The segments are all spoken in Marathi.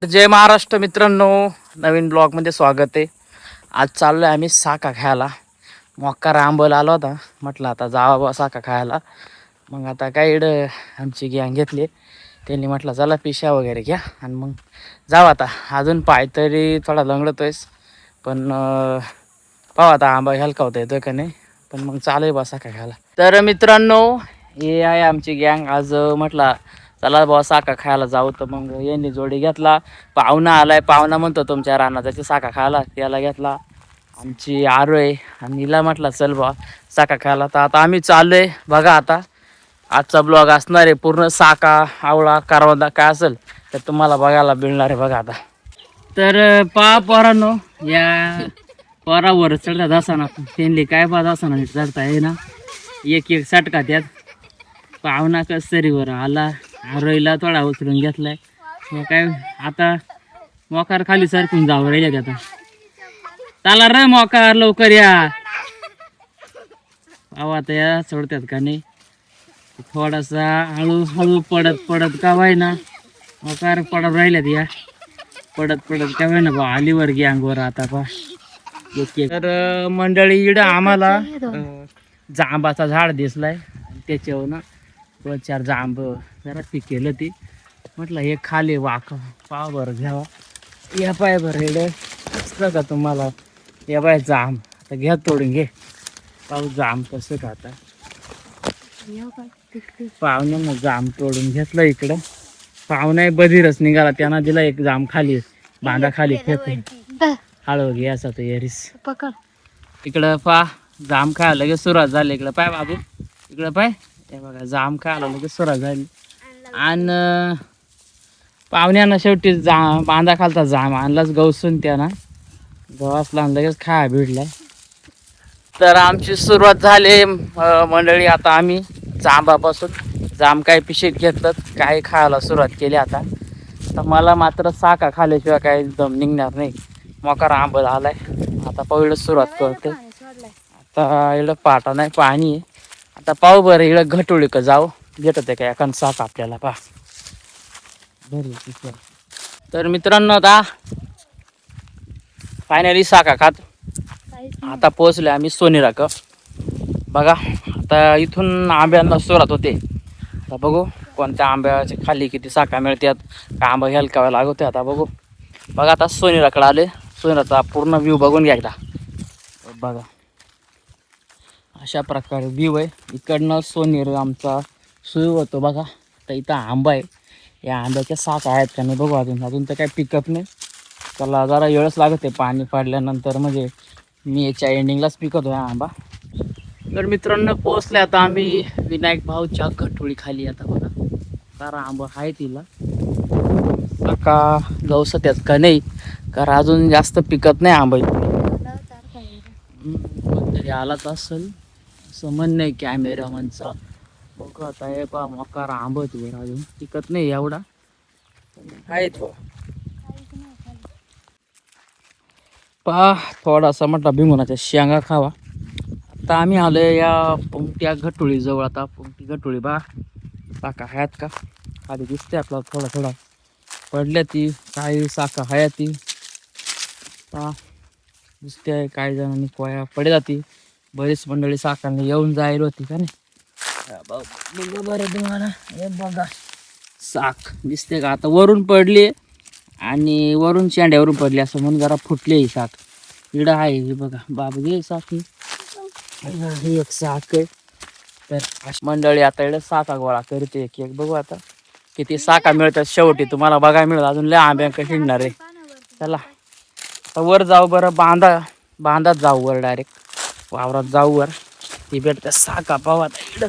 जय महाराष्ट्र मित्रांनो, नवीन ब्लॉगमध्ये स्वागत आहे. आज चाललो आहे आम्ही साका खायला. मोक्का आंबोला आलो होता, म्हटलं आता जावा बा साका खायला. मग आता काय इकडं आमची गँग घेतली, त्यांनी म्हटलं चला पिशा वगैरे घ्या आणि मग जाऊ. आता अजून पाय तरी थोडा लंगडतोयस, पण पाहू आता आंबा हलका होता येतोय का नाही. पण मग चालू आहे बा साका खायला. तर मित्रांनो, हे आहे आमची गँग. आज म्हटलं चला बाबा साका खायला जाऊ. तर मग यांनी जोडी घेतला. पाहुणा आलाय, पाहुणा म्हणतो तुमच्या रानात त्याची साका खायला, त्याला घेतला. आमची आरू आहे आणि हिला म्हटलं चल बा साका खायला. तर आता आम्ही चाललोय बघा. आता आजचा ब्लॉग असणार आहे पूर्ण साका आवळा कारवंदा काय असेल तर तुम्हाला बघायला मिळणार आहे बघा. आता तर पा पोरांनो, या पोरावर चढतात असताना त्यांनी काय पाहत असताना चढता आहे ना, एक एक सटका त्यात. पाहुणा कसरीवर आला, आरोईला थोडा उचलून घेतलाय. मग काय आता मोकार खाली सरकून जाऊ राहिले. आता चला रे मोकार लवकर या. पाहू आता या सोडतात का नाही. थोडासा हळूहळू पडत पडत का वाय ना मोकार पडत राहिल्यात या. पडत पडत का वाय ना बा आलीवर गँगवर आता पा. तर मंडळी इकडं आम्हाला जांबाचा झाड दिसलाय, त्याच्यावर ना 2-4 जांब जरा पिकेलं. ती म्हटलं हे खाली वाक पाव बरं घ्यावा. या पाय बरं एवढं असतं का तुम्हाला. या पाय जांब आता घ्या तोडून घे. पाहू जांब कसं का. आता पाहुण्यानं जांब तोडून घेतलं. इकडं पाहुणा बधीरच निघाला, त्यांना दिला एक जांब खाली बांधा खाली फेकून. हळू घे असं तर येरीस पकड. इकडं पा जांब खायला लगेच सुरुवात झाली. इकडं पाय बाबू, इकडं पाय. हे बघा जांब खायला लगेच सुरुवात झाली. आणि पाहुण्यानं शेवटी बांधा खालता जांब आणलाच गवसून. त्यानं गवासला लगेच खाया भिडलाय. तर आमची सुरुवात झाली मंडळी. आता आम्ही जांबापासून जांब काय पिशेत घेतलं, काय खायला सुरुवात केली. आता तर मला मात्र साका खाल्ल्याशिवाय काही दम निघणार नाही. मोकार आंब आलाय. आता पहिलं सुरुवात करते. आता इकडं पाटा नाही, पाणी आहे. आता पाहू बरं इकडं घटोळी का जाऊ भेटत आहे का एखाद साक आपल्याला पा बरं. तर मित्रांनो, आता फायनली साका खात आता पोहोचले आम्ही सोनीराक बघा. आता इथून आंब्यांना सुरुवात होते. आता बघू कोणत्या आंब्याच्या खाली किती साका मिळतात, का आंबा हलकावा लागवते. आता बघू बघा. आता सोनीराकडे आले. सोनीराचा पूर्ण व्ह्यू बघून घ्या एकदा बघा. अशा प्रकारे व्ह्यू आहे. इकडनं सोनीर आमचा सुरू होतो बघा. तर इथं आंबा आहे. या आंब्याच्या साका आहेत का नाही बघू. अजून तर काही पिकअप नाही, त्याला जरा वेळच लागत आहे पाणी पडल्यानंतर. म्हणजे मी याच्या एंडिंगलाच पिकवतो हा आंबा. तर मित्रांनो पोचले आता आम्ही विनायक भाऊच्या घटोळी खाली. आता बघा जरा आंबा आहे तिला का गवसत्यात का नाही, कारण अजून जास्त पिकत नाही आंबा. तरी आलाच असेल असं म्हणणं आहे कॅमेरामनचा. बघू आता हे पा मोकार आंबत वर अजून पिकत नाही एवढा आहे तो पहा. थोडासा म्हटला भिंगुनाच्या शेंगा खावा. आता आम्ही आलो या पुंगट्या घटोळी जवळ. आता पुंगटी घटोळी बा साका हयात का खाली दिसते आपल्याला थोडा थोडा पडल्या. ती काही साका हया ती पा दिसते आहे. काही जणांनी कोया पडे जाती. बरीच मंडळी साकांनी येऊन जायला होती का नाही बरं तुम्हाला. हे बघा साक दिसते का. आता वरून पडली आणि वरून शेंड्यावरून पडली असं म्हणून जरा फुटली ही साक. इकडं आहे हे बघा बाबू घे साक. ही एक साक आहे. तर मंडळी आता इकडे साका गोळा करते एक एक. बघू आता किती साका मिळतात शेवटी तुम्हाला बघायला मिळत. अजून लय आंब्यांक हिंडणार आहे. चला आता वर जाऊ बरं. बांधात जाऊ वर डायरेक्ट वावरात जाऊ वर. ती भेटते साका पाहू आता इकडं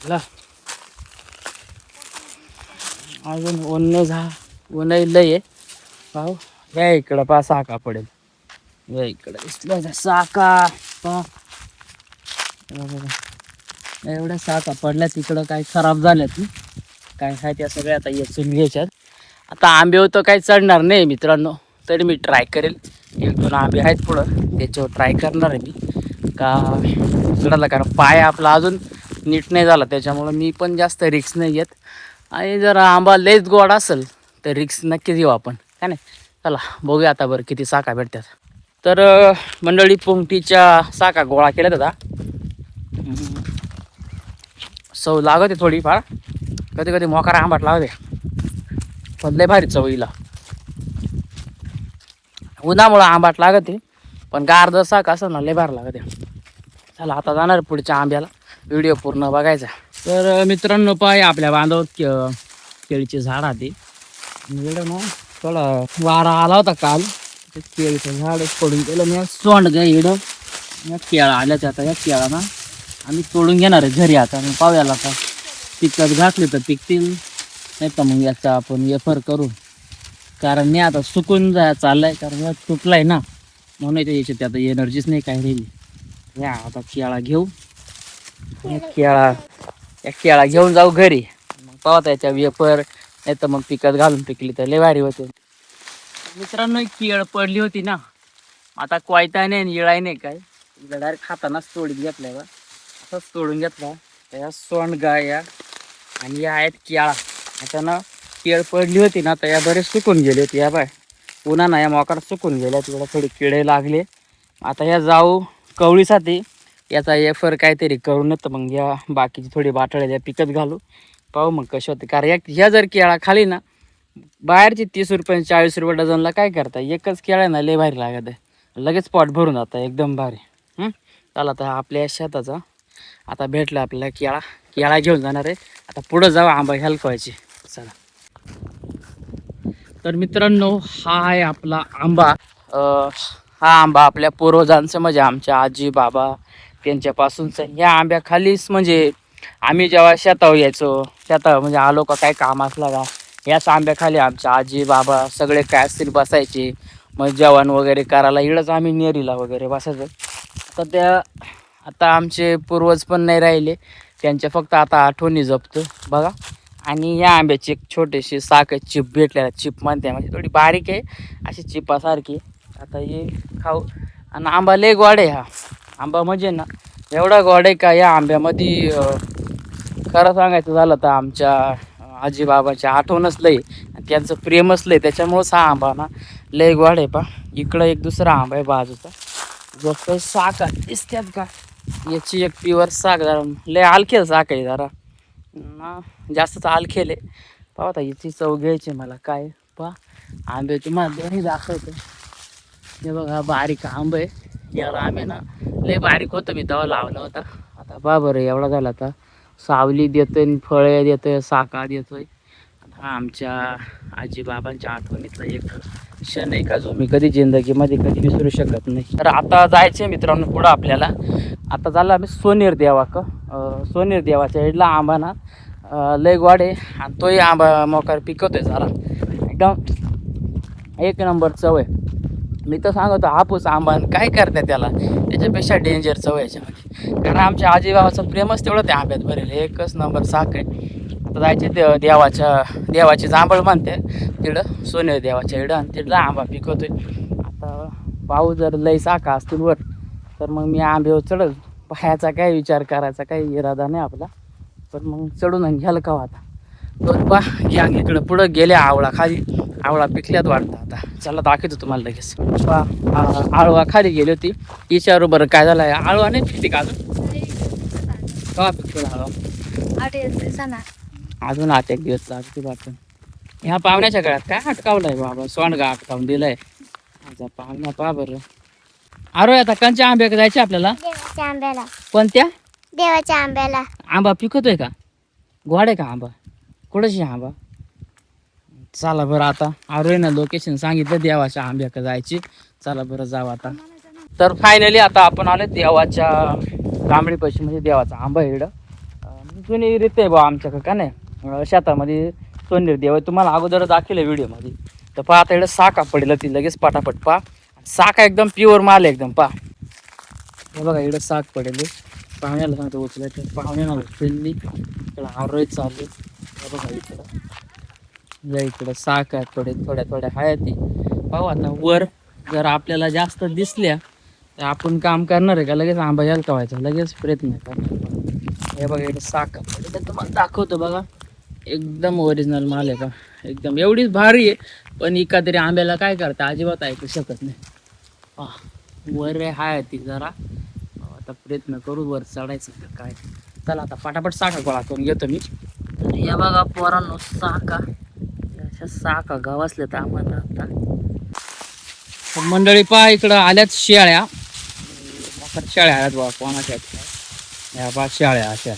आला. अजून ऊन लय आहे पाहू. या इकडं पा साका पडेल. या इकडं साका पा एवढ्या साका पडल्या. तिकडं काही खराब झाल्यात काय काय त्या सगळ्या आता येचून घ्यायच्यात. आता आंबे होतं काही चढणार नाही मित्रांनो, तरी मी ट्राय करेल. 1-2 आंबे आहेत पुढं त्याच्यावर ट्राय करणार आहे मी का चढायला. कारण पाय आपला अजून नीट नाही झाला त्याच्यामुळं मी पण जास्त रिक्स नाही घेत. आणि जर आंबा लयच गोड असेल तर रिक्स नक्कीच घेऊ आपण काय नाही. चला बघूया आता बरं किती साका भेटतात. तर मंडळी पोंगटीच्या साका गोळा केल्यात आता. चव लागते थोडीफार, कधी कधी मोकार आंबाट लागते, पण लय भारी चव हिला. उन्हामुळं आंबाट लागते, पण गार साक असं ना लय भारी लागते. चला आता जाणार पुढच्या आंब्याला, व्हिडिओ पूर्ण बघायचा. तर मित्रांनो पाय आपल्या बांधव केळीचे झाड आहे. ना थोडा वारा आला होता काल, ते केळीचं झाड पडून गेलं. मी सोंड ग इडं या केळा आल्याच आता. या केळा ना आम्ही तोडून घेणार आहे घरी. आता मग पाव्याला आता पिकत घातले तर पिकतील, नाही तर मग याचा आपण वेफर करू. कारण मी आता सुकून चाललाय, कारण या तुटलाय ना, म्हणून याच्यात आता एनर्जीच नाही काय राहिली. या आता केळा घेऊ, या केळा घेऊन जाऊ घरी, मग पाहता त्याच्या वेफर, नाही तर मग पिकत घालून पिकली तर लय भारी होते. मित्रांनो केळ पडली होती ना, आता क्वायता नाही येळाय नाही काय, डायरेक्ट खातानाच तोडून घेतलाय बा. असंच तोडून घेतला. त्या सोंड गाया आणि या आहेत केळा. आता ना केळ पडली होती ना, तर या बरेच सुकून गेले होते. या बाय पुन्हा ना या मोकार सुकून गेल्या, तिकडे थोडे किडे लागले. आता या जाऊ कवळीसाठी याचा एफर काहीतरी करू, नये तर मग या बाकीची थोडी बाटल्या या पिकत घालू, पाहू मग कशी होते. कारण ह्या जर केळा खाली ना, बाहेरची 30 रुपये 40 रुपये डझनला काय करता, एकच केळा ना लय भारी लागत आहे, लगेच पोट भरून जातं एकदम भारी. चला आता आपल्या शेताचा आता भेटलं आपल्याला केळा, केळा घेऊन जाणार आहे. आता पुढं जाऊ आंबा हलकवायचे. चला. तर मित्रांनो हा आहे आपला आंबा. हा आंबा आपल्या पूर्वजांचं, म्हणजे आमच्या आजी बाबा त्यांच्यापासूनचं. ह्या आंब्याखालीच म्हणजे आम्ही जेव्हा शेतावर यायचो, शेतावर म्हणजे आलो का काय काम असला का, याच आंब्याखाली आमच्या आजी बाबा सगळे काय असतील बसायचे. मग जेवण वगैरे करायला इकडंच आम्ही नेरीला वगैरे बसायचो. तर आता आमचे पूर्वज पण नाही राहिले, त्यांच्या फक्त आता आठवणी जपतो बघा. आणि या आंब्याची एक छोटीशी साख चिप भेटलेला, चिप म्हणते, म्हणजे थोडी बारीक आहे अशी चिपासारखी. आता हे खाऊ. आणि आंबा लय गोड आहे. हा आंबा म्हणजे ना एवढा गोड आहे का, या आंब्यामध्ये खरं सांगायचं झालं तर आमच्या आजी बाबाची आठवणच लय, त्यांचं प्रेमच लय, त्याच्यामुळंच हा आंबा ना लय गोड आहे. पा इकडं एक दुसरा आंबा आहे बाजूचा, जस्त साख दिसतात का, याची एक प्युअर साख, जरा लय आलखेल साख आहे, जरा ना जास्तच आलखेल आहे. पाहता याची चव घ्यायची मला काय. पा आंब्याची मला दाखवतो. हे बघा बारीक आंब आहे. याला आम्ही ना लय बारीक होतं मी तेव्हा लावला होता. आता बा बरं एवढा झाला, आता सावली देतोय, फळे देतोय, साखा देतोय. हा आमच्या आजी बाबांच्या आठवणीतला एक क्षण आहे का, जो मी कधी जिंदगीमध्ये कधी विसरू शकत नाही. तर आता जायचं मित्रांनो पुढं आपल्याला. आता झालं आम्ही सोनेर देवा का, सोनेर देवाच्या इडला आंबा ना लय गोड आहे, आणि तोही आंबा मोकार पिकवतोय जरा एकदम एक नंबर चव आहे. मी तर सांगतो हापूस आंबा काय करते त्याला, त्याच्यापेक्षा डेंजर चव आहे याच्यामध्ये. कारण आमच्या आजीबाबाचं प्रेमच तेवढं त्या आंब्यात भरेल, एकच नंबर साख आहे. आता जायचे देवाची जांभळ म्हणते तिकडं, सोनेर देवाच्या इकडं, आणि तिथला आंबा पिकवतोय. आता पाऊस जर लय साखा असतील वर, तर मग मी आंब्यावर चढल. पायाचा काय विचार करायचा काही इरादा नाही आपला, पण मग चढून घ्याल का आता. दोन पा घ्या इकडं पुढं गेल्या आवळा खाली, आवळा पिकल्यात वाटतं. आता चला दाखवतो तुम्हाला लगेच. आळवा खाली गेली होती, विचारू बरं काय झालं. आळवा नाही पिकते का अजून, का पिकतो आळवा अजून 8 दिवस लागते बापन. ह्या पाहुण्याच्या गळ्यात काय अटकावलंय बाबा, सोंडगा अटकावून दिलाय माझा पाहुणा. पा बरं अरे आता कंच्या आंब्या जायचे आपल्याला, देवाच्या आंब्याला. कोणत्या देवाच्या आंब्याला आंबा पिकतोय का, गोड आहे का आंबा, कुठंशी आंबा. चला बरं आता अरे ना लोकेशन सांगितलं देवाच्या आंब्याकडे जायची. चला बरं जाऊ आता. तर फायनली आता आपण आलो देवाच्या जांभळीपाशी, म्हणजे देवाचा आंबा इकडं जुनी रीत आहे बा आमच्याकडं का नाही. शेतामध्ये सोनेर देव आहे, तुम्हाला अगोदर दाखवलं व्हिडिओमध्ये. तर पहा आता इकडं साखा पडेल ती लगेच पटापट. पा साखा एकदम प्युअर माल एकदम. पा हे बघा इकडं साख पडेल, पाहुण्याला सांगतो उचलायचं, पाहुण्याला उचलली इकडं आरोय चालू. हे बघा इकडं इकडं साख आहे, थोड्या थोड्या आहे ती. पाहू आता वर जर आपल्याला जास्त दिसल्या तर आपण काम करणार आहे का, लगेच आंबा यायला व्हायचा, लगेच प्रयत्न करणार. हे बघा इकडे साखा पडेल, तुम्हाला दाखवतो बघा एकदम ओरिजिनल माल आहे का. एकदम एवढीच भारी आहे. पण एका तरी आंब्याला काय करता अजिबात ऐकू शकत नाही. पहा, वर हाय ती जरा आता प्रयत्न करू वर चढायचं का काय. चला आता पटापट साखा गोळा करून घेतो मी. तर या बघा पोरांनो साखा, अशा साखा गावासल्या तर आम्हाला आता. तर मंडळी पहा इकडं आल्यात शेळ्या, मकर शेळ्या आल्यात बघा कोणाच्या. या बा शेळ्या अशा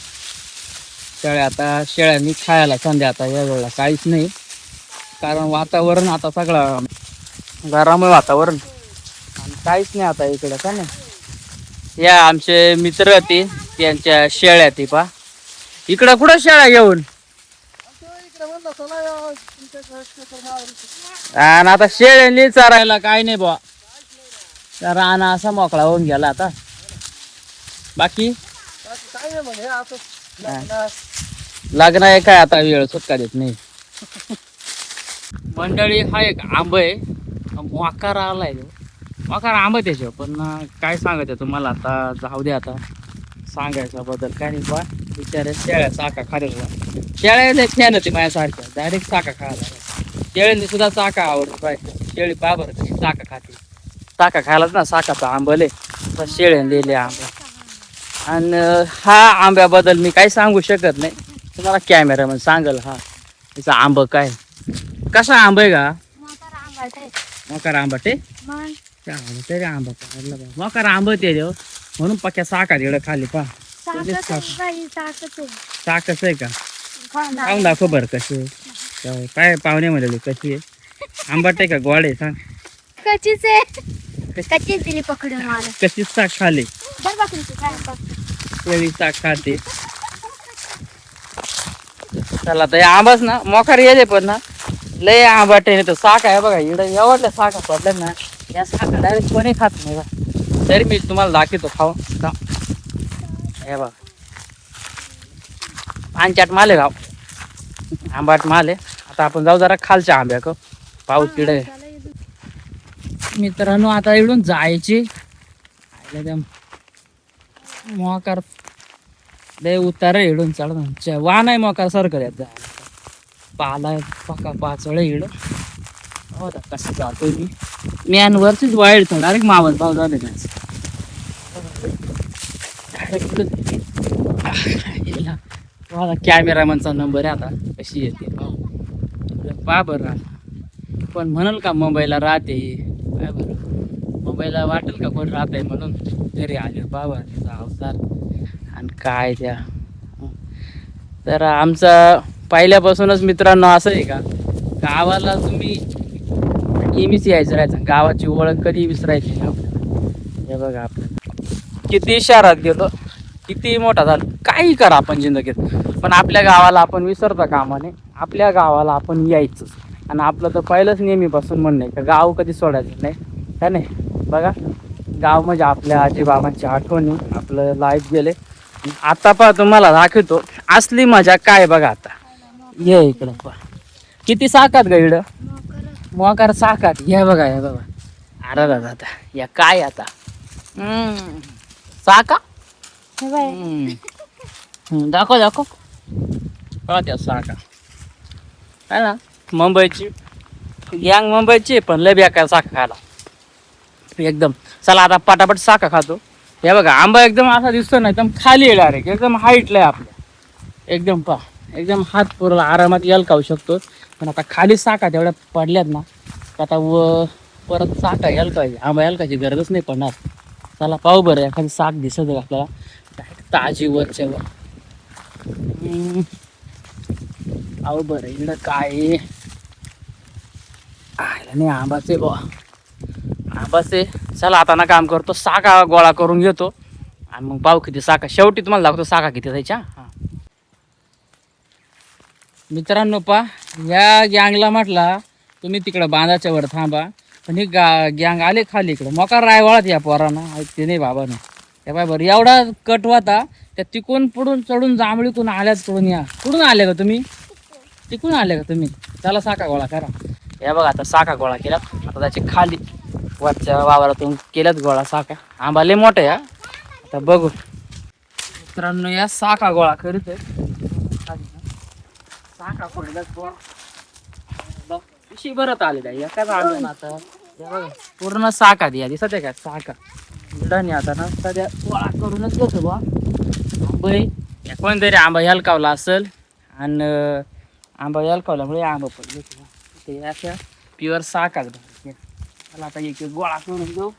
शेळ्या. आता शेळ्यांनी खायला संध्या आता या वेळेला काहीच नाही, कारण वातावरण आता सगळं गरम वातावरण आणि काहीच नाही आता इकडं का नाही. या आमचे मित्र होते त्यांच्या शेळ्या ती पा इकडं कुठं शेळ्या घेऊन. आणि आता शेळ्यांनी चारायला काय नाही बा, रान असा मोकळा होऊन गेला आता. बाकी लग्न आहे काय आता वेळ सुटका देत नाही. मंडळी हा एक आंब आहे, मोकार आलाय मोकार आंब त्याच्यावर. पण काय सांगायचं तुम्हाला आता, जाऊ दे आता सांगायचा बद्दल काय नाही बा. बिचारे शेळ्या चाका खायला, शेळ्या फॅन होती माझ्यासारख्या, डायरेक्ट चाका खायला. शेळ्यांनी सुद्धा चाका आवडतो पाहिजे. शेळी पाबर चाका खाते, चाका खायलाच ना साकाचा आंबले शेळ्याने दिले आंबा. आणि हा आंब्याबद्दल मी काही सांगू शकत नाही, तुम्हाला कॅमेरामन सांगल. हा तिचा आंब काय कसा आंब आहे का. मोकार आंबट आहे तरी आंबा काढला मोकार आंब ते देव म्हणून पक्या साखा तिकडं खाली पा साखच आहे का. खाऊन दाखव बरं कशी काय पाहुणे म्हणले कशी आहे. आंबट आहे का गोड आहे सांग. कशीच साख खाली शेळी साख खाते. चला तर आंबाच ना मोकार येते पण ना लय आंबट आहे. तर साख आहे बघा इकडं एवढल्या साखा पडल्या ना, या साखा डायरेक्ट कोणी खात नाही बा. तरी मी तुम्हाला दाखवतो खाऊ का. हे बघा 5-8 माले गाव आंबाट माले. आता आपण जाऊ जरा खालच्या आंब्याक, पाऊस तिकडे. मित्रांनो आता इकडून जायचे मोकार लय उतार इडून चढ वाहन आहे मोकार सरकार यात जायला. पाला पका पाचवळ इकडं हो कसं जातोय मी आणि वरचीच वाईट डायरेक्ट मावस भाव झाले माझा. कॅमेरामॅनचा नंबर आहे आता कशी येते पा बरं. पण म्हणाल का मुंबईला राहते काय बरं, मुंबईला वाटेल का कोण राहत आहे म्हणून घरी आले बाबा तिचा अवतार आणि काय त्या. तर आमचा पहिल्यापासूनच मित्रांनो असं आहे का, गावाला तुम्ही नेहमीच यायचं राहायचं, गावाची ओळख कधी विसरायची नाही आपल्याला. हे बघा आपल्याला किती शहरात गेलो किती मोठा झाला काही करा आपण जिंदगीत, पण आपल्या गावाला आपण विसरता कामा नये. आपल्या गावाला आपण यायचंच. आणि आपलं तर पहिलंच नेहमीपासून म्हणणं आहे का गाव कधी सोडायचं नाही का नाही. बघा गाव म्हणजे आपल्या आजीबाबांची आठवणी आपलं लाईफ गेले. आता पहा तुम्हाला दाखवतो असली मजा काय बघा. आता ये इकडं पहा किती साकात ग इकडं मोकार साकात. या बघा या बघा अरे दादा आता या काय आता साका दाखव दाखव त्या साका है ना. मुंबईची गँग मुंबईची पण लय बेकार साखा खायला एकदम. चला आता पटापट साखा खातो. हे बघा आंबा एकदम असा दिसतो ना एकदम खाली आहे डायरेक्ट एकदम हाईटला आहे आपल्या एकदम पा एकदम हात पुरला आरामात यायला खाऊ शकतो. पण आता खाली साखा तेवढ्या पडल्यात ना आता परत साखा यायला पाहिजे. आंबा यायला कायची गरजच नाही पडणार. चला पाहू बरं एखादी साख दिसत आहे आपल्याला ताजी वरच्या वर. पाहू बरं इकडं काय नाही आंबाचे बा आंबाचे. चला आता ना काम करतो साखा गोळा करून घेतो आणि मग पाहू किती साखा. शेवटी तुम्हाला दाखवतो साखा किती जायच्या. हां मित्रांनो पा या गँगला म्हटला तुम्ही तिकडं बांधाच्या वर थांबा, पण ही गँग आले खाली इकडं मोकार रायवाळात या पोरांना ऐकते नाही बाबा ना. त्या बाय बरं एवढा कट होता त्या तिकून पुढून चढून जांभळीकडून आल्याच कडून या कुठून आले का तुम्ही तिकून आले का तुम्ही. चला साखा गोळा करा. या बघा आता साखा गोळा केला. आता त्याची खाली वरच्या वावरातून केल्यात गोळा साखा. आंबा लय मोठा या आता बघू मित्रांनो. या साखा गोळा करीत आहे साखा पडल्यात गोळा पिशी भरत आलेला आहे एकाच आंब्यानं आता हे बघा पूर्ण साका द्या दिसत आहे का साका बुडाने आता ना सध्या गोळा करूनच घेतो बा आंबा कोणतरी आंबा हलकावला असेल आणि आंबा हलकावल्यामुळे आंबा पण घेतो ते अशा प्युअर साकाच भरते मला आता एक गोळा करून देऊ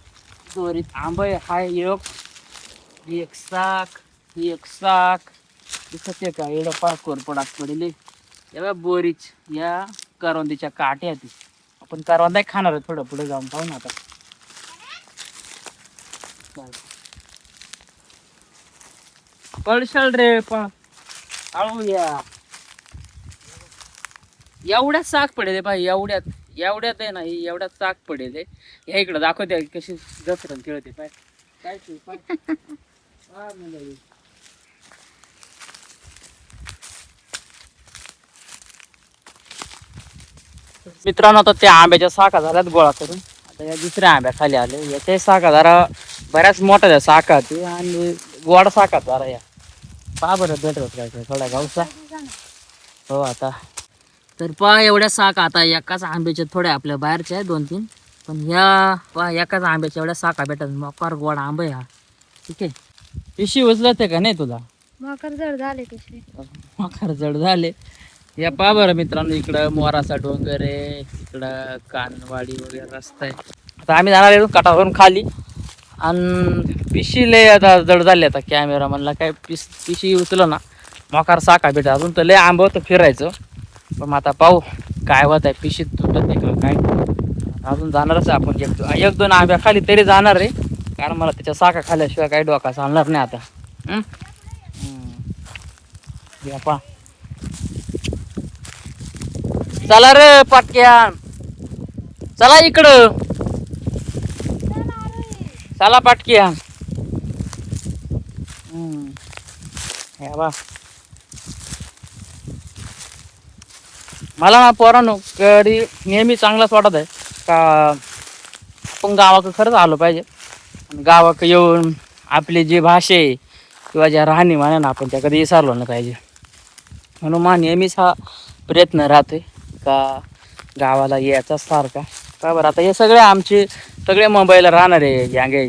दोरीत आंबा हा एक साक एक साक दिसत आहे का एवढं पाच कोरपडात पडले तेव्हा बोरीच या करवंदीच्या काट्या ती आपण करवंदा खाणार आहे थोडं पुढे जाऊन पाहू ना आता पळशाल रे पाळू या एवढ्यात साग पडेल भाई एवढ्यात आहे ना एवढ्यात साग पडेल या इकडं दाखवते कशी घसरण खेळते पाय काय ते पाय हा म्हणजे मित्रांनो आता त्या आंब्याच्या साखा झाल्यात गोळा करून आता या दुसऱ्या आंब्या खाली आले याच्या साखा जरा बऱ्याच मोठ्या त्या साखा ते आणि गोड साखा जरा या पहा बरं भेटत काय थोड्या गावचा हो आता तर पहा एवढ्या साखा आता एकाच आंब्याच्या थोड्या आपल्या बाहेरच्या आहे 2-3 पण ह्या पहा एकाच आंब्याच्या एवढ्या साखा भेटत मोकार गोड आंबा हा ठीक आहे पिशी उचलत आहे का नाही तुला मकर जड झाले पिशवी मकार जड झाले या पहा बरं मित्रांनो इकडं मोराचा डोंगर आहे इकडं कानवाडी वगैरे रस्ता आहे आता आम्ही जाणार आहे काठावरून खाली आणि पिशी लय आता जड झाली आता कॅमेरा म्हणला काय पिशी उचलं ना मोकार साखा भेटा अजून तर लय आंबं होतं फिरायचं पण आता पाहू काय होत आहे पिशीत तुटत नाही का काय अजून जाणारच आहे आपण 1-2 आंब्या खाली तरी जाणार आहे कारण मला त्याच्या साखा खाल्ल्याशिवाय काही डोका चालणार नाही आता या पहा चला रे पाटक्या चला इकडं चला पाटक्या बा मला ना पोरांनो कधी नेहमी चांगलाच वाटत आहे का आपण गावाकडं खरंच आलो पाहिजे गावाकडं येऊन आपली जी भाषा आहे किंवा ज्या राहणीमान ना आपण त्या कधी विसरलो नाही पाहिजे म्हणून मा नेहमीच हा प्रयत्न राहतोय का गावाला यायचा सारखा का बरं आता हे सगळे आमचे सगळे मुंबईला राहणार आहे गँगे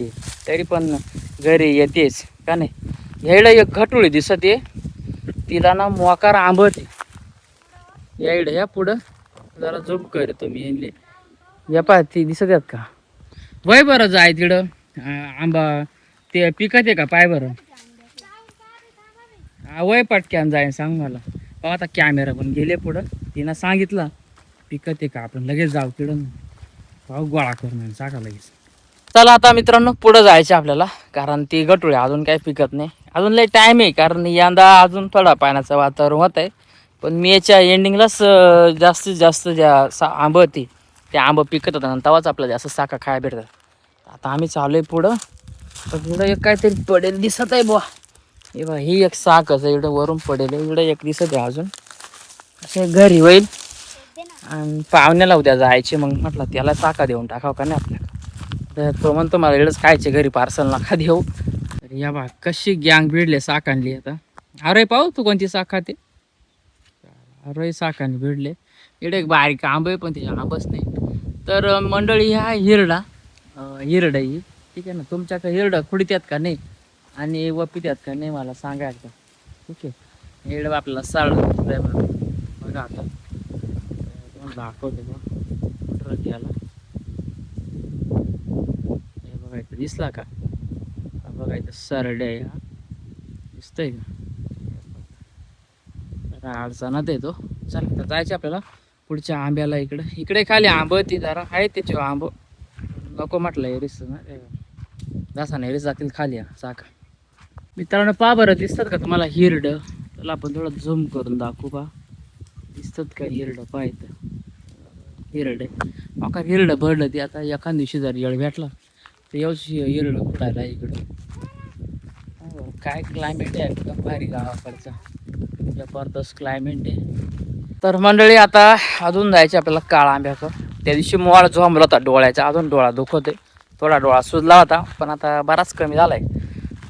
तरी पण घरी येतेच का नाही यायला एक घटुळी दिसत आहे तिला ना मोकार आंबत यायला या पुढं जरा झोप कर तुम्ही येईल या पा ती दिसत आहेत का वय बरं जाय तिकडं आंबा ते पिकत आहे का पाय बरं वय पटक्यान जाईन सांग मला पाहू आता कॅमेरा पण गेले पुढं तिनं सांगितलं पिकत आहे का आपण लगेच जाऊ तिकडं पाहू गोळा करून साका लगेच चला आता मित्रांनो पुढं जायचं आपल्याला कारण ती गटुळी अजून काही पिकत नाही अजून लई टाईम आहे कारण यंदा अजून थोडा पाण्याचं वातावरण होत आहे पण मेच्या एंडिंगलाच जास्तीत जास्त ज्या आंबं होती त्या आंबं पिकत होतं आणि तेव्हाच आपल्याला जास्त साखा खायला भेटतात आता आम्ही चालू आहे पुढं तर पुढं एक काहीतरी पडेल दिसत आहे बुवा हे बा ही एक साखच आहे इकडं वरून पडेल इकडं एक दिसत आहे अजून असे घरी होईल आणि पाहुण्याला उद्या जायचे मग म्हटलं त्याला साखा देऊन टाकावं का नाही आपल्याला तर तो म्हणतो मला इकडंच खायचे घरी पार्सल नका देऊ तर या बा कशी गँग भिडले साख आणली आता अरे पाहू तू कोणती साख खाते अरे साखाने भिडले इकडे एक बारीक आंब आहे पण त्याच्या आंबच नाही तर मंडळी ह्या हिरडा ही ठीक आहे ना तुमच्याकडे हिरडा खुडत्यात का नाही आणि वपित्यात का नाही मला सांगायचं ठीक आहे हिरडा आपल्याला साळ बघा आता दाखवते बघा घ्यायला हे बघायचं दिसला का बघायचं सरडे आहे हा दिसतंय का अडचणात येतो चल तर जायचं आपल्याला पुढच्या आंब्याला इकडे खाली आंब ती जरा आहे त्याची आंब नको म्हटलं एरिस ना जसा नाही एरिस जातील खाली साखा मित्रांनो पहा बरं दिसतात का तुम्हाला हिरड त्याला आपण थोडं झूम करून दाखवू पहा दिसतात का हिरड पाहायचं हिरड आहे मका हिरड भरलं ती आता एखाद दिवशी जर येळ भेटला तर येऊच हिरड फुटायला इकडं काय क्लायमेट आहे एकदम भारी गावाकडचा जबरदस्त क्लायमेट आहे तर मंडळी आता अजून जायचे आपल्याला काळा आंब्याचं त्या दिवशी मोळा झोंबला होता डोळ्याचा अजून डोळा दुखतोय थोडा डोळा सुजला होता पण आता बराच कमी झाला आहे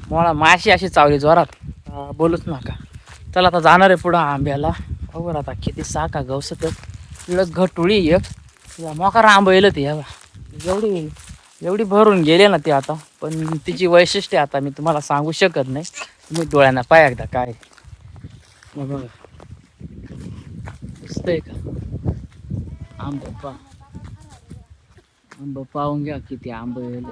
मोळा माशी अशी चावली जोरात बोलूच नका चला आता जाणार आहे पुढं आंब्याला बरोबर आता किती साखा गवसत इकडं घटुळी एक या मोकार आंबा येईल ती एवढी एवढी भरून गेले ना ती आता. पण तिची वैशिष्ट्य आता मी तुम्हाला सांगू शकत नाही. तुम्ही डोळ्यांना पाय एकदा काय हे बघा. दिसतंय का आंबा पा आंबा पाहून घ्या किती आंबा येईल.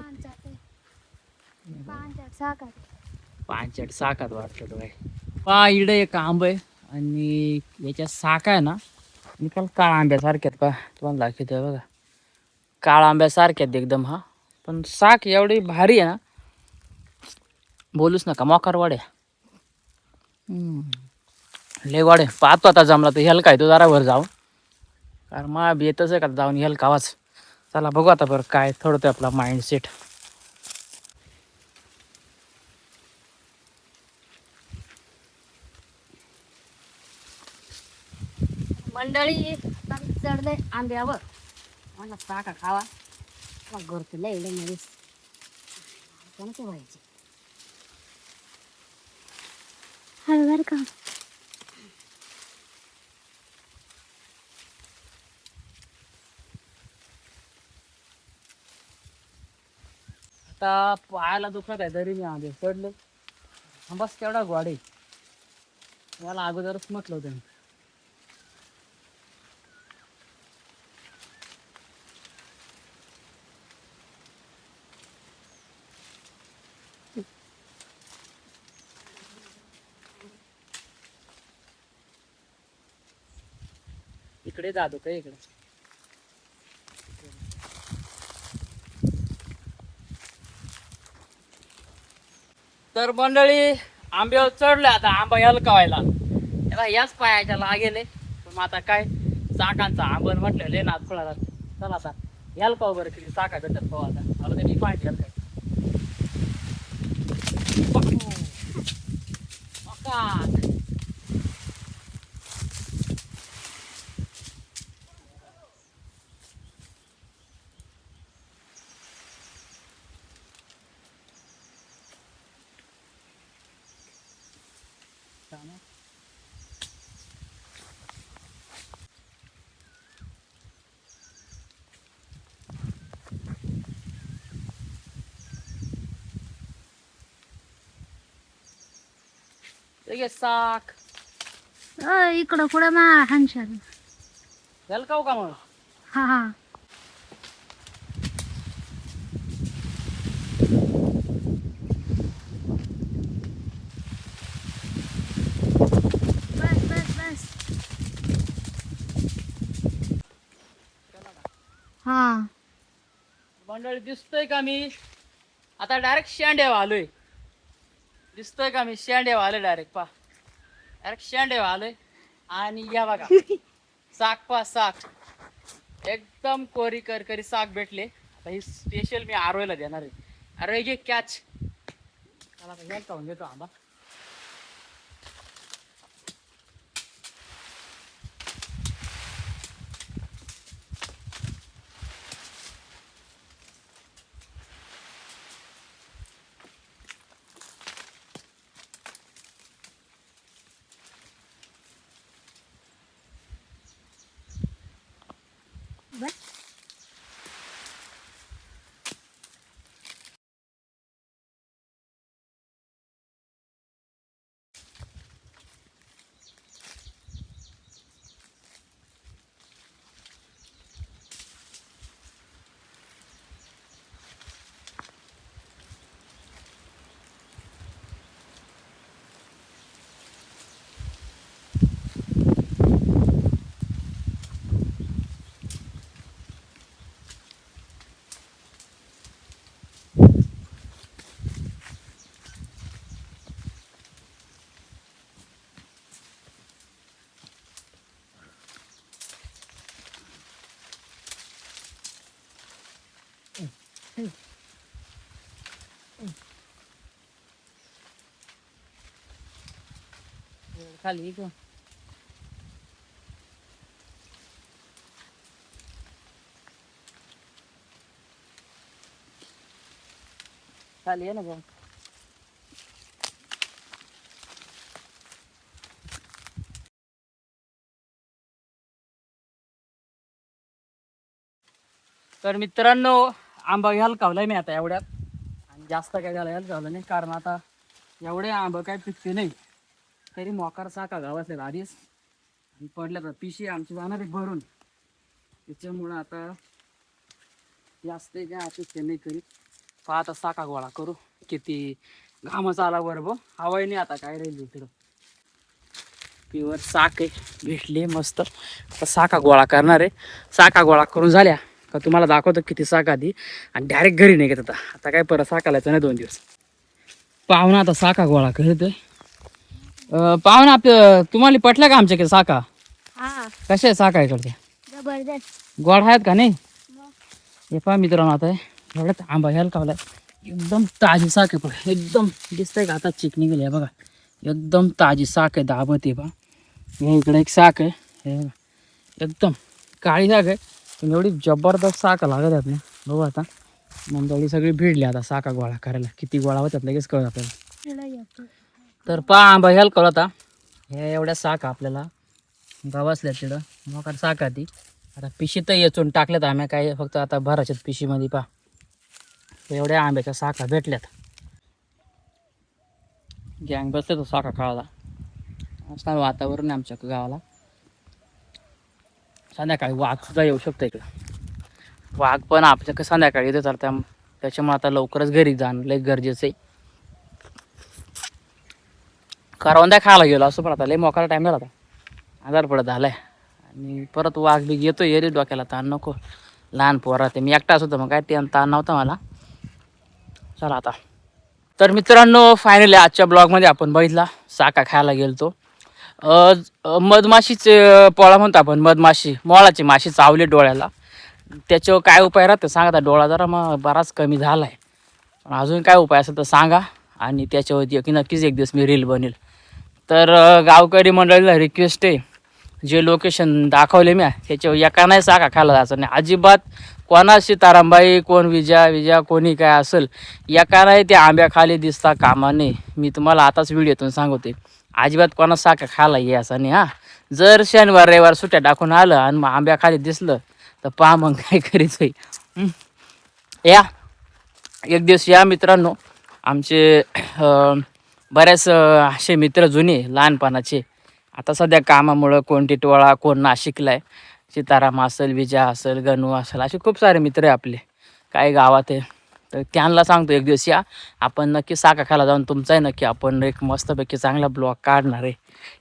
पांचट साखात वाटतं तो पा इडे एक आंब आहे आणि याच्या साखा आहे ना निकाल काळा आंब्यासारख्यात पा तुम्हाला दाखवतोय बघा. काळा आंब्यासारख्यात एकदम हा. पण साख एवढी भारी आहे ना बोलूच नका मोकार वाड्या. लय वाडे पाहतो आता जमला तर ह्याला काय तो जरा वर जाऊ कारण मग येतच आहे का जाऊन ह्याला कावाच. चला बघू आता बरं काय थोडं आपला माइंडसेट. मंडळी चढले आंब्यावर मला साखा खावा मग घरचं लय मरीस कोणाचे व्हायचे हळवर का आता पायाला दुखत आहे तरी मी आंबे चढले. बस केवढा गोडे मला अगोदरच म्हटलं होतं मी. इकडे जातो का इकडे. तर मंडळी आंब्यावर चढले आता आंबा हलकावायला त्याला याच पायाच्या लागेले. पण मग आता काय चाकांचा आंबन म्हटलेले ना फळाला. चला आता हलकाव बरं किती चाका भेटत पाहू आता. मला त्यांनी पाहिजे हलकाय साक इकडं पुढं मा हंशाल. हलकाव का मग. हा हा बस बस बस. हा मंडळी दिसतोय का मी आता डायरेक्ट शेंड्यावर आलोय. दिसतोय का मी शेंड्यावर आलोय डायरेक्ट पा डायरेक्ट शेंड्यावर आलोय. आणि या बघा साक पा साक एकदम कोरी करकरी साक भेटले. आता ही स्पेशल मी आरोयला देणार आहे. अरे घे कॅच मला घ्यायला पाहून घेतो आंबा. बस. खाली इकडं. खाली आहे ना बघ. तर मित्रांनो आंबा घ्यायला कावलाय मी आता एवढ्यात, आणि जास्त काय घ्यायला कावलं नाही, कारण आता एवढे आंबा काय पिकते नाही. तरी मोकार साका गावातले आधीच आणि पडल्या तर पिशी आमची जाणार आहे भरून. त्याच्यामुळं आता जास्त काय पिकते नाही करीत. आता साका गोळा करू, किती घामच आला बरोबर, हवाई नाही आता काय राहिली इकडं. प्युअर साक आहे, भेटली मस्त. आता साका गोळा करणार आहे. साका गोळा करून झाल्या का तुम्हाला दाखवतो किती साक आधी, आणि डायरेक्ट घरी नाही घेत. आता काय परत साकाला नाही 2 दिवस. पाहुणा आता साका गोळा करतोय. पाहुणा तुम्हाला पटलं का आमच्याकडे साका? हा कशा आहे साका इकडचे? जबरदस्त. गोड आहेत का नाही? हे पहा मित्रांनो, आता एवढ्यात आंबा घ्यायला कावलाय. एकदम ताजी साक आहे, पण एकदम दिसतंय का आता चिक निघाली आहे बघा. एकदम ताजी साक आहे, दाबत आहे पहा. हे इकडे एक साक आहे, हे बघा. एकदम काळी साक आहे, पण एवढी जबरदस्त साका लागत आहेत ना. बघू आता मंडळी सगळी भिडली आता साका गोळा करायला. किती गोळा होतात लगेच कळत आपल्याला. तर पहा आंबा घ्यायला कळत आता. हे एवढ्या साका आपल्याला गावासल्या तिकडं मोकार साका ती. आता पिशीत येचून टाकल्यात आम्ही, काय फक्त आता भराच्यात पिशीमध्ये. पहा एवढ्या आंब्याच्या साका भेटल्यात. गँग बसले तो साका खायला. असं वातावरण आहे आमच्या गावाला. संध्याकाळी वाघ सुद्धा येऊ शकतो इकडं. वाघ पण आपल्याकडे संध्याकाळी येते, तर त्याच्यामुळे आता लवकरच घरी जाणं लय गरजेचं आहे. करवंद्या खायला गेलो असं, पण आता लय मोकाला टाईम झाला, आता आजार पडत झालाय. आणि परत वाघ बी येतो, येरी डोक्याला ताण नको. लहान पोरा ते मी एकटाच होतो, मग काय ते ताण नव्हता मला. चला आता. तर मित्रांनो फायनली आजच्या ब्लॉगमध्ये आपण बघितला साका खायला गेलतो. मधमाशीचे पोळा म्हणतो आपण, मधमाशी मोळाची माशी चावली डोळ्याला. त्याच्यावर काय उपाय राहते सांगा? आता डोळा जरा मग बराच कमी झाला आहे, अजून काय उपाय असेल तर सांगा. आणि त्याच्यावरती की नक्कीच एक दिवस मी रील बनेल. तर गावकरी मंडळीला रिक्वेस्ट आहे, जे लोकेशन दाखवले मी त्याच्यावर एका नाही साका खायला जायचं नाही अजिबात. कोणा सीतारामबाई, कोण विजया कोणी काय असेल, एका नाही त्या आंब्याखाली दिसता कामा नाही. मी तुम्हाला आताच व्हिडिओतून सांगते, अजिबात कोणा साका खायला ये असं नाही. हां, जर शनिवार रविवार सुट्ट्या टाकून आलं आणि मग आंब्याखाली दिसलं तर पहा मग काय करायचं. या एक दिवस या मित्रांनो. आमचे बऱ्याच असे मित्र जुने लहानपणाचे, आता सध्या कामामुळं कोण टिटवाळा, कोण नाशिकला आहे. सीताराम असेल, विजय असेल, गणू असेल, असे खूप सारे मित्र आहे आपले काही गावात आहे. तर त्यांना सांगतो एक दिवस या, आपण नक्की साका खायला जाऊन तुमचाही नक्की आपण एक मस्तपैकी चांगला ब्लॉग काढणार आहे.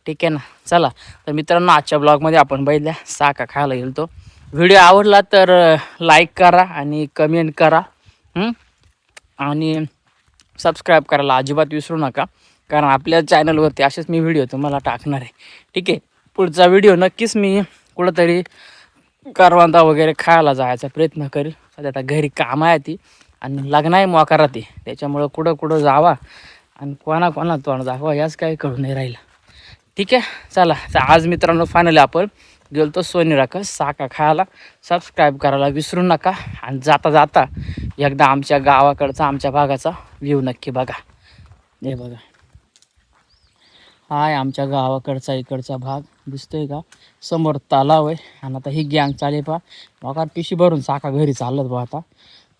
ठीक आहे ना? चला तर मित्रांनो, आजच्या ब्लॉगमध्ये आपण बघितल्या साका खायला गेलो. व्हिडिओ आवडला तर लाईक करा आणि कमेंट करा, आणि सबस्क्राईब करायला अजिबात विसरू नका, कारण आपल्या चॅनलवरती असेच मी व्हिडिओ तुम्हाला टाकणार आहे. ठीक आहे, पुढचा व्हिडिओ नक्कीच मी कुठंतरी करवंदा वगैरे खायला जायचा प्रयत्न करेल. सध्या आता घरी कामं आहे ती, आणि लग्न आहे मोकारा ती, त्याच्यामुळं कुठं जावा आणि कोणा तोंड दाखवा याच काही कळून नाही राहिलं. ठीक आहे, चला तर आज मित्रांनो फायनली आपण गेलतो सोनीराकस साका खायला. सबस्क्राईब करायला विसरू नका, आणि जाता जाता एकदा आमच्या गावाकडचा, आमच्या भागाचा व्ह्यू नक्की बघा. हे बघा, हाय आमच्या गावाकडचा इकडचा भाग दिसतोय का? समोर तलाव आहे, आणि आता ही गँग चाले पहा बघा, पिशी भरून साका घरी चालत बा. आता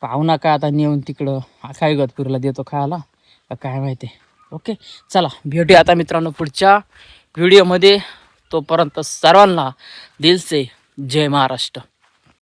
पाहुणा काय आता नेऊन तिकडं अखाई गतपुरीला देतो खायला का काय माहिती. ओके, चला भेटूया आता मित्रांनो पुढच्या व्हिडिओमध्ये. तोपर्यंत सर्वांना दिल से जय महाराष्ट्र.